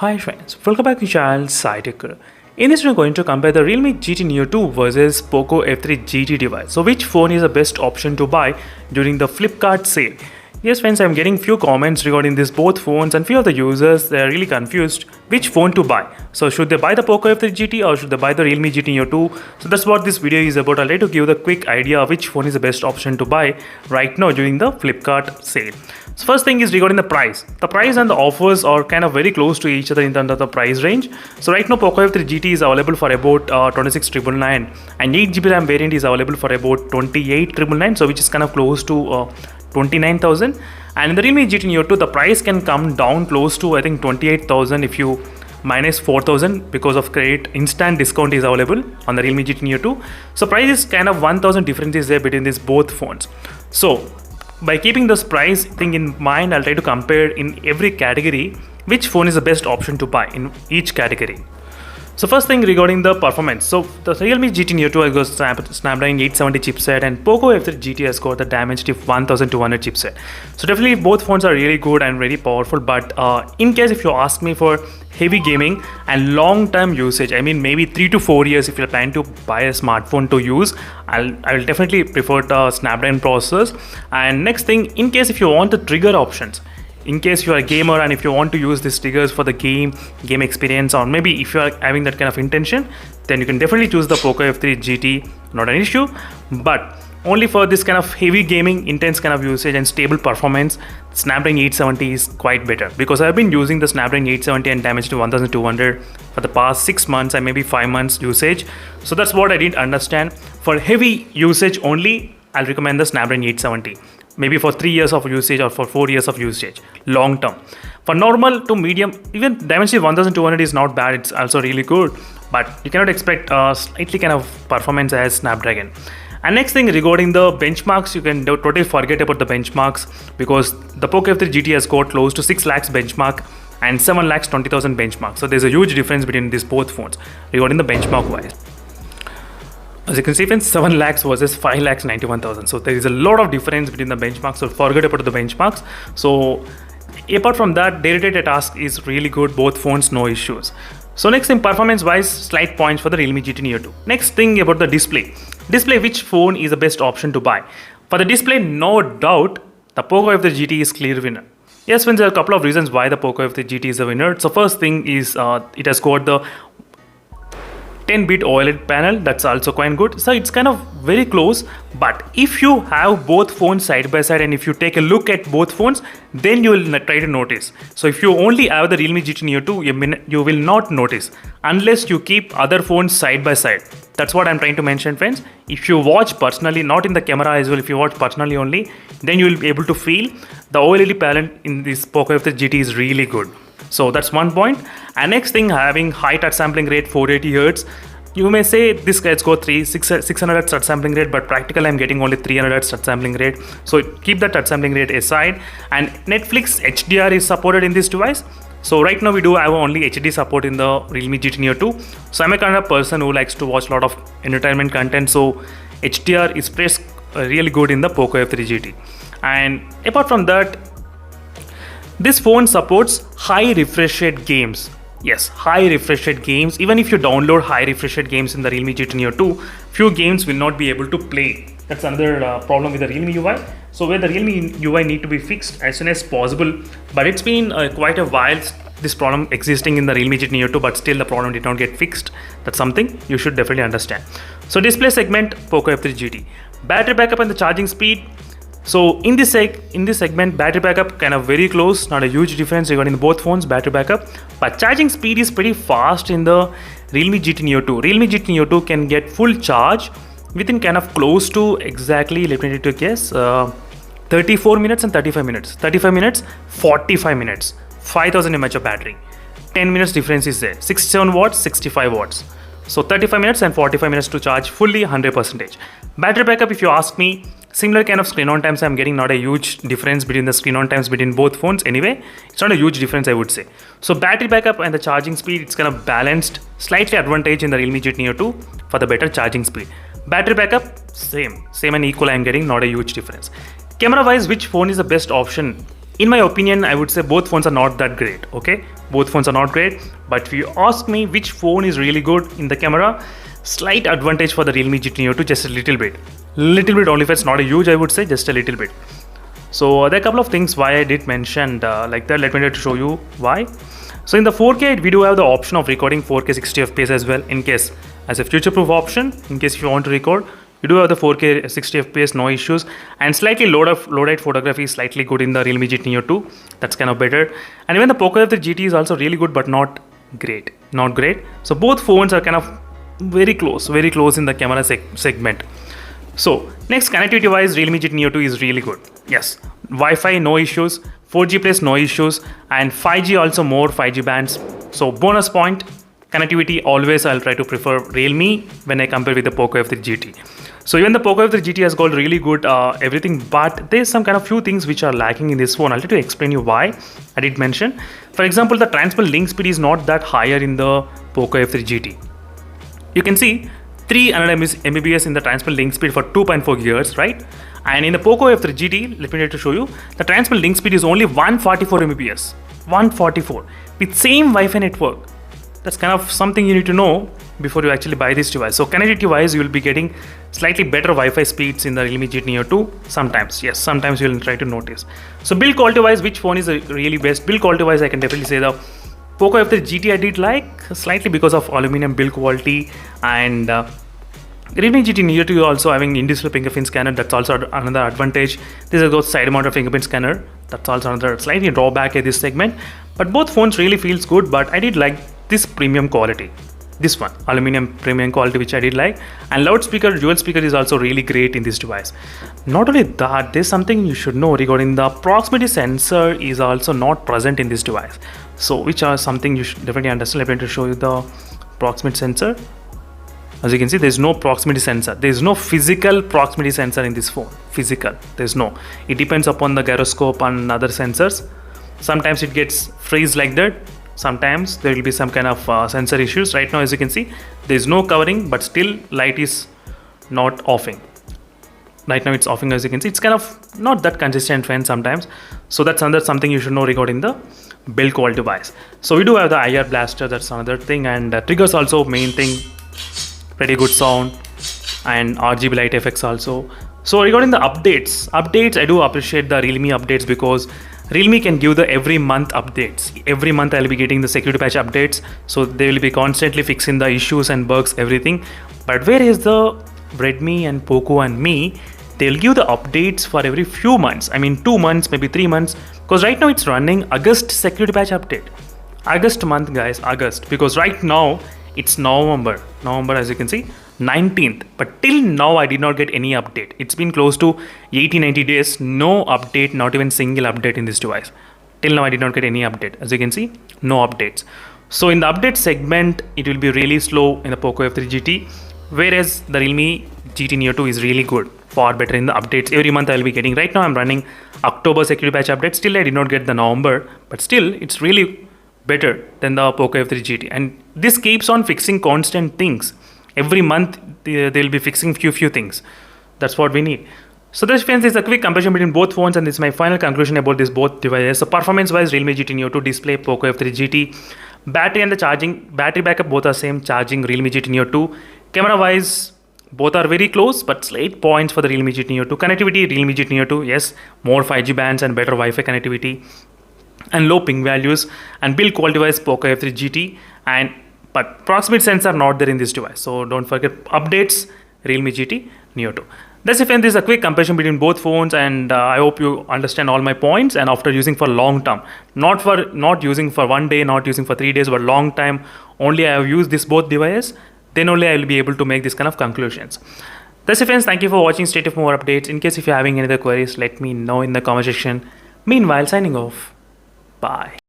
Hi friends, welcome back to channel SciTech. In this we're going to compare the Realme GT Neo 2 versus Poco F3 GT device. So which phone is the best option to buy during the Flipkart sale? Yes friends, I'm getting few comments regarding these both phones and few of the users, they are really confused which phone to buy. So should they buy the Poco F3 GT or should they buy the Realme GT Neo 2? So that's what this video is about. I'll try to give the quick idea of which phone is the best option to buy right now during the Flipkart sale. So first thing is regarding the price. The price and the offers are kind of very close to each other in terms of the price range. So right now Poco F3 GT is available for about 26,999 and 8GB RAM variant is available for about 28,999, so which is kind of close to 29,000. And in the Realme GT Neo 2 the price can come down close to I think 28,000 if you minus 4,000 because of credit instant discount is available on the Realme GT Neo 2. So price is kind of 1,000 differences there between these both phones. So by keeping this price thing in mind, I'll try to compare in every category which phone is the best option to buy in each category. So first thing regarding the performance. So the Realme GT Neo 2 has got Snapdragon 870 chipset and Poco F3 GT has got the Dimensity 1200 chipset. So definitely both phones are really good and very powerful, but in case if you ask me for heavy gaming and long-term usage, I mean maybe 3 to 4 years if you're planning to buy a smartphone to use, I will definitely prefer the Snapdragon processors. And next thing, in case if you want the trigger options, in case you are a gamer and if you want to use these triggers for the game experience, or maybe if you are having that kind of intention, then you can definitely choose the Poco F3 GT, not an issue. But only for this kind of heavy gaming, intense kind of usage and stable performance, Snapdragon 870 is quite better, because I've been using the Snapdragon 870 and Dimensity 1200 for the past 6 months and maybe 5 months usage. So that's what I didn't understand. For heavy usage only, I'll recommend the Snapdragon 870. Maybe for 3 years of usage or for 4 years of usage, long term. For normal to medium, even Dimensity 1200 is not bad, it's also really good, but you cannot expect slightly kind of performance as Snapdragon. And next thing regarding the benchmarks, you can totally forget about the benchmarks, because the Poco F3 GT has got close to 6 lakhs benchmark and 7 lakhs 20,000 benchmark. So there's a huge difference between these both phones regarding the benchmark wise. As you can see friends, 7 lakhs versus 5 lakhs 91,000. So there is a lot of difference between the benchmarks, so forget about the benchmarks. So apart from that, day-to-day task is really good, both phones no issues. So next thing, performance wise, slight points for the Realme GT Neo 2. Next thing about the display. Display, which phone is the best option to buy? For the display, no doubt, the Poco F3 GT is clear winner. Yes friends, there are a couple of reasons why the Poco F3 GT is a winner. So first thing is it has got the 10-bit OLED panel, that's also quite good. So it's kind of very close, but if you have both phones side by side and if you take a look at both phones, then you will try to notice. So if you only have the Realme GT Neo 2, you will not notice unless you keep other phones side by side. That's what I'm trying to mention friends. If you watch personally, not in the camera as well, if you watch personally only, then you will be able to feel the OLED panel in this Poco F3 GT is really good. So that's one point. And next thing, having high touch sampling rate 480 Hz. You may say this guy's got 600 Hz touch sampling rate, but practically I'm getting only 300 Hz touch sampling rate. So keep that touch sampling rate aside. And Netflix HDR is supported in this device. So right now we do have only HD support in the Realme GT Neo 2. So I'm a kind of person who likes to watch a lot of entertainment content. So HDR is really good in the Poco F3 GT. And apart from that, this phone supports high refresh rate games. Yes, high refresh rate games. Even if you download high refresh rate games in the Realme GT Neo 2, few games will not be able to play. That's another problem with the Realme UI. So where the Realme UI need to be fixed as soon as possible. But it's been quite a while this problem existing in the Realme GT Neo 2, but still the problem did not get fixed. That's something you should definitely understand. So display segment, Poco F3 GT. Battery backup and the charging speed. So in this segment, battery backup kind of very close, not a huge difference regarding both phones battery backup, but charging speed is pretty fast in the Realme GT Neo 2. Realme GT Neo 2 can get full charge within kind of close to exactly, let me try to guess, 34 minutes and 35 minutes. 35 minutes, 45 minutes, 5000 mAh of battery. 10 minutes difference is there. 67 watts, 65 watts. So 35 minutes and 45 minutes to charge fully 100%. Battery backup, if you ask me, similar kind of screen on times I'm getting, not a huge difference between the screen on times between both phones. Anyway, it's not a huge difference I would say. So battery backup and the charging speed, it's kind of balanced, slightly advantage in the Realme GT Neo 2 for the better charging speed. Battery backup, same and equal I'm getting, not a huge difference. Camera wise, which phone is the best option? In my opinion, I would say both phones are not that great, okay? Both phones are not great, but if you ask me which phone is really good in the camera, slight advantage for the Realme GT Neo 2, just a little bit only. If it's not a huge, I would say just a little bit. So there are a couple of things why I did mention like that. Let me try to show you why. So in the 4K, we do have the option of recording 4K 60 FPS as well, in case as a future-proof option. In case if you want to record, you do have the 4K 60 FPS, no issues, and slightly low-light photography is slightly good in the Realme GT Neo 2. That's kind of better. And even the Poco F3 GT is also really good, but not great. So both phones are kind of very close in the camera segment. So next, connectivity wise, Realme GT Neo 2 is really good. Yes, Wi-Fi no issues, 4G plus no issues, and 5G also, more 5G bands. So bonus point, connectivity always I'll try to prefer Realme when I compare with the Poco F3 GT. So even the Poco F3 GT has got really good everything, but there's some kind of few things which are lacking in this phone. I'll try to explain you why. I did mention, for example, the transfer link speed is not that higher in the Poco F3 GT. You can see 300 Mbps in the transfer link speed for 2.4 GHz, right? And in the Poco F3 GT, let me try to show you, the transfer link speed is only 144 Mbps. 144 with same Wi-Fi network. That's kind of something you need to know before you actually buy this device. So connectivity wise, you will be getting slightly better Wi-Fi speeds in the Realme GT Neo 2 sometimes. Yes, sometimes you will try to notice. So build quality wise, which phone is really best? Build quality wise, I can definitely say the Poco F3 GT I did like slightly because of aluminum build quality, and Realme GT Neo 2 also having in-display fingerprint scanner. That's also another advantage. This is a side mounted fingerprint scanner. That's also another slightly drawback in this segment. But both phones really feels good. But I did like this premium quality. This one, aluminum premium quality, which I did like. And loudspeaker, dual speaker is also really great in this device. Not only that, there's something you should know regarding the proximity sensor is also not present in this device. So which are something you should definitely understand. Let me show you the proximity sensor. As you can see, there's no proximity sensor. There's no physical proximity sensor in this phone. Physical, there's no. It depends upon the gyroscope and other sensors. Sometimes it gets freeze like that. Sometimes there will be some kind of sensor issues. Right now, as you can see, there's no covering, but still light is not offing. Right now it's offing, as you can see. It's kind of not that consistent fan sometimes. So that's another something you should know regarding the build quality wise. So we do have the IR blaster, that's another thing, and triggers also main thing. Pretty good sound and RGB light effects also. So regarding the updates, I do appreciate the Realme updates because Realme can give the every month updates. Every month I'll be getting the security patch updates. So they will be constantly fixing the issues and bugs, everything. But whereas the Redmi and Poco and Mi, they'll give the updates for every few months. I mean 2 months, maybe 3 months. Because right now it's running August security patch update. August month, guys, August. Because right now it's November, as you can see, 19th. But till now I did not get any update. It's been close to 80-90 days, no update, not even single update in this device. Till now I did not get any update. As you can see, no updates. So in the update segment, it will be really slow in the Poco F3 GT, whereas the Realme GT Neo 2 is really good, far better in the updates. Every month I will be getting. Right now I'm running October security patch update. Still I did not get the November, but still it's really better than the Poco F3 GT. And this keeps on fixing constant things. Every month they'll be fixing few things. That's what we need. So this, friends, is a quick comparison between both phones, and this is my final conclusion about this both devices. So performance wise, Realme GT Neo 2 display, Poco F3 GT. Battery and the battery backup both are same, charging Realme GT Neo 2. Camera wise, both are very close, but slight points for the Realme GT Neo 2. Connectivity, Realme GT Neo 2, yes, more 5G bands and better Wi-Fi connectivity and low ping values. And build quality wise, Poco F3 GT, but proximity sensor not there in this device. So don't forget updates, Realme GT Neo 2. That's it, friends. This is a quick comparison between both phones, and I hope you understand all my points. And after using for long term, not using for 1 day, not using for 3 days, but long time, only I have used this both devices, then only I will be able to make this kind of conclusions. That's it, friends. Thank you for watching. Stay tuned for more updates. In case if you're having any other queries, let me know in the comment section. Meanwhile, signing off. Bye.